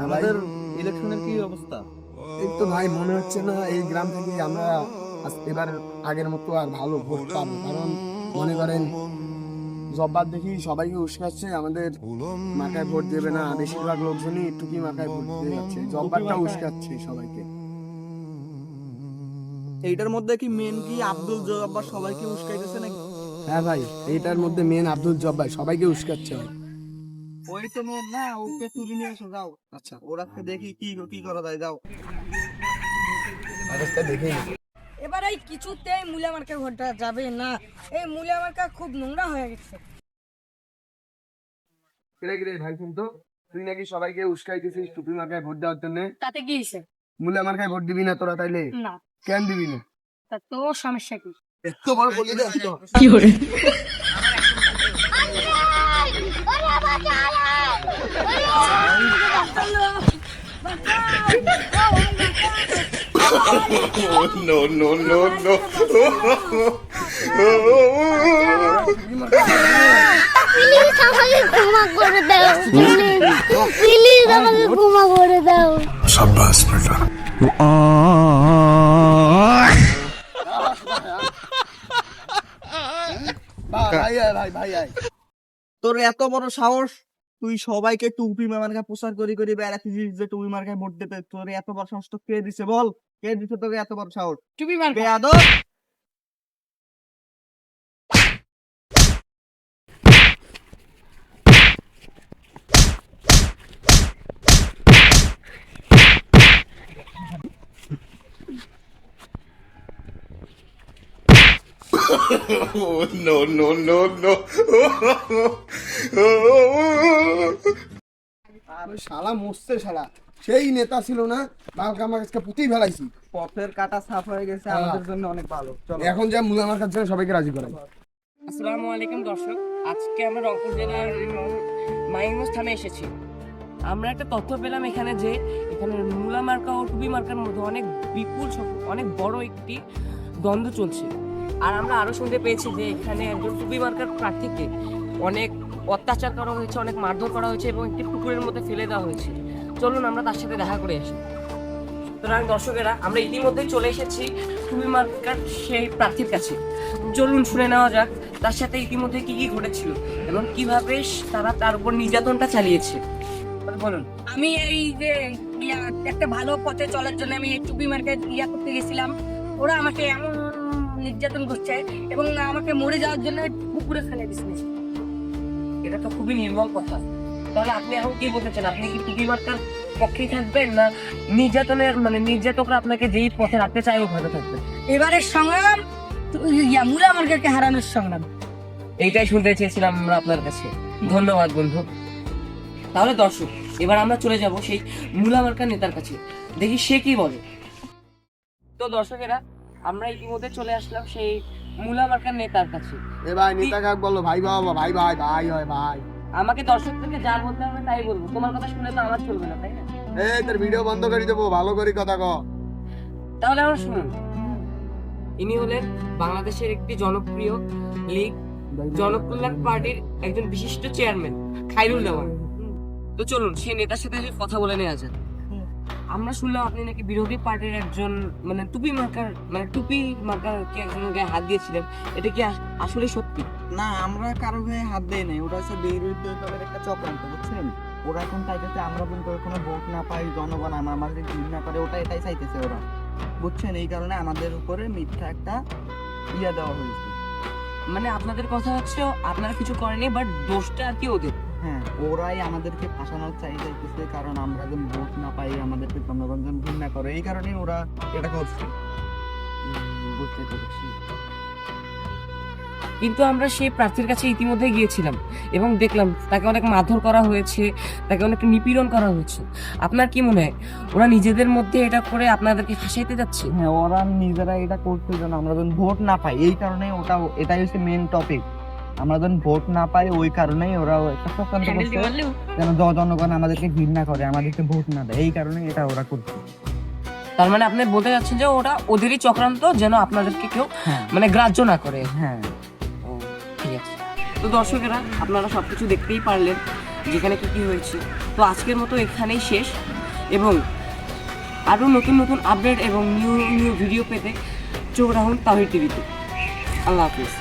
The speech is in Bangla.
আমাদের ইলেকশনের কি অবস্থা? এই তো ভাই মনে হচ্ছে না এই গ্রাম থেকে আমরা এবার আগের মতো আর ভালো ভোট পাবো, কারণ মনে করেন জব্বার দেখি সবাইকে উস্কাচ্ছে, আমাদের মাথায় ভোট দেবে না, বেশিরভাগ লোকজনই টুকি মাথায় ভোট দিয়ে যাচ্ছে, জব্বারটা উস্কাচ্ছে সবাইকে। এইটার মধ্যে কি মেন কি আব্দুল জব্বার সবাইকে উস্কাইতেছে নাকি? হ্যাঁ ভাই, এইটার মধ্যে মেন আব্দুল জব্বার সবাইকে উস্কাচ্ছে ভাই। ওই তো মেন না, ওকে তুলে নিয়ে এসো, যাও। আচ্ছা, ওরা দেখি কি কি করা যায়, যাও। অবস্থা দেখেই এবার এই কিছুতেই মূলা মার্কা ভোটটা যাবে না, এই মূলা মার্কা খুব নোংরা হয়ে গেছে। কিরে ভাই, শুনতো তুই নাকি সবাইকে উস্কাইতেছিস টুপি মার্কায় ভোট দেওয়ার জন্য। তাতে কি হয়েছে? মুলা মার্কায় ভোট দিবি না তোরা? তাইলে না, কেন দিবি না? তা তোর সমস্যা কি? এত বড় বলে দে তো। কি করে? No. প্লিজ আমাকে ক্ষমা করে দাও, প্লিজ আমাকে ক্ষমা করে দাও। शाबाश बेटा। ভাই তোর এত বড় সাহস, তুই সবাইকে টুপি মার্কা প্রচার করি বেড়াচ্ছিস যে টুপি মার্কায় ভোট দেবে। তোর এত বড় সাহস তো কে দিছে বল? কে দিছে তোকে এত বড় সাহস? টুপি মার্কা। বেয়াদব! No. ওই শালা মরছে শালা, সেই নেতা ছিল না, বালকা আমার কাছে পুঁতেই ফেলাইছি। পথের কাটা সাফ হয়ে গেছে, আমাদের জন্য অনেক ভালো। চলো এখন যা মুলা মার্কার জন্য সবাইকে রাজি করাই। আসসালামু আলাইকুম দর্শক, আজকে আমরা রংপুর জেলার মাইমো স্থানে এসেছি। আমরা একটা তথ্য পেলাম এখানে যে এখানে মূলা মার্কা ও টুপি মার্কার মধ্যে অনেক বিপুল অনেক বড় একটি দ্বন্দ্ব চলছে। আর আমরা আরো শুনতে পেয়েছি যে এখানে একজন টুপি মার্কার প্রার্থীকে অনেক অত্যাচার করা হয়েছে, অনেক মারধর করা হয়েছে এবং একটি পুকুরের মধ্যে ফেলে দেওয়া হয়েছে। চলুন আমরা তার সাথে দেখা করে আসি। সুতরাং দর্শকেরা, আমরা ইতিমধ্যেই চলে এসেছি টুপি মার্কার সেই প্রার্থীর কাছে। চলুন শুনে নেওয়া যাক তার সাথে ইতিমধ্যে কি কি ঘটেছিল এবং কিভাবে তারা তার উপর নির্যাতনটা চালিয়েছে। বলুন। আমি এই যে একটা ভালো পথে চলার জন্য আমি এই টুপি মার্কা করতে গেছিলাম, ওরা আমাকে এমন নির্যাতন করছে এবং আমাকে মরে যাওয়ার জন্য পুকুরে ফেলে দিচ্ছে। এটা তো খুবই নির্মল কথা। তাহলে আপনি এখন কি বলতে চান? আপনি কি টুপি মার্কার পক্ষেই থাকবেন না নির্যাতনের নির্যাতকরা আপনাকে যেই পথে রাখতে চায় ওখানে থাকবেন? এবারের সংগ্রাম মূলা মার্কাকে হারানোর সংগ্রাম। এইটাই শুনতে চেয়েছিলাম আমরা আপনার কাছে। ধন্যবাদ বন্ধু। তাহলে দর্শক, এবার আমরা চলে যাব সেই মূলা মার্কার নেতার কাছে, দেখি সে কি বলে। তো দর্শকেরা, আমরা ইতিমধ্যে চলে আসলাম সেই মূলা মার্কার নেতার কাছে। এ ভাই, নেতা কাক বললো? ভাই বাবা, ভাই হয় ভাই। আমাকে দর্শকদেরকে যা বলতে হবে তাই বলবো, তোমার কথা শুনে তো আমার চলবে না, তাই না? এই তোর ভিডিও বন্ধ করে দেবো, ভালো করে কথা ক। তাহলে আমরা শুনুন। ইনি হলেন বাংলাদেশের একটি জনপ্রিয় লীগ জনকল্যাণ পার্টির একজন বিশিষ্ট চেয়ারম্যান খায়রুল দেওয়ান। তো চলুন সেই নেতার সাথে কথা বলে নেওয়া যাক। আমরা শুনলাম আপনি নাকি বিরোধী পার্টির একজন টুপি মার্কারকে একজন গায়ে হাত দিয়েছিলেন, এটা কি আসলে সত্যি? না, আমরা কারো গায়ে হাত দেই নাই, ওটা হচ্ছে বিরোধী দলের একটা চক্রান্ত, বুঝছেন? ওরা এখন চাইতেছে আমরা কিন্তু কোনো ভোট না পাই, জনগণ আমাদের ঘৃণা করে, এটাই চাইতেছে ওরা, বুঝছেন? এই কারণে আমাদের উপরে মিথ্যা একটা দেওয়া হয়েছে। মানে আপনাদের কথা হচ্ছে আপনারা কিছু করেনি, বাট দোষটা আর কি ওদের। হ্যাঁ, ওরাই আমাদেরকে ফাঁসানোর চাইতেছে, কারণ আমরা যেন ভোট না পাই, আমাদেরকে জনগণ যেন ঘৃণা করে, এই কারণেই ওরা এটা করছে। বুঝতে পেরেছি। কিন্তু আমরা সেই প্রার্থীর কাছে ইতিমধ্যে গিয়েছিলাম এবং দেখলাম তাকে অনেক মারধর করা হয়েছে, তাকে অনেক নিপীড়ন করা হয়েছে। আপনার কি মনে হয় ওরা নিজেদের মধ্যে এটা করে আপনাদেরকে ফাঁসাইতে যাচ্ছে? হ্যাঁ, ওরা নিজেরা এটা করছে যেন আমরা যেন ভোট না পাই, এই কারণে এটাই হচ্ছে মেন টপিক। আমরা যেন ভোট না পাই, ওই কারণেই ওরা একটা চক্রান্ত করছে যেন জনগণ আমাদেরকে ঘৃণা করে, আমাদেরকে ভোট না দেয়, এই কারণে এটা ওরা করছে। তার মানে আপনি বলতে যাচ্ছেন যে ওটা ওদেরই চক্রান্ত, যেন আপনাদেরকে কেউ গ্রাহ্য না করে। হ্যাঁ, ঠিক আছে। তো দর্শকেরা, আপনারা সবকিছু দেখতেই পারলেন যেখানে কী কী হয়েছে। তো আজকের মতো এখানেই শেষ, এবং আরও নতুন নতুন আপডেট এবং নিউ ভিডিও পেতে চোখ রাখুন তাহির টিভিতে। আল্লাহ হাফিজ।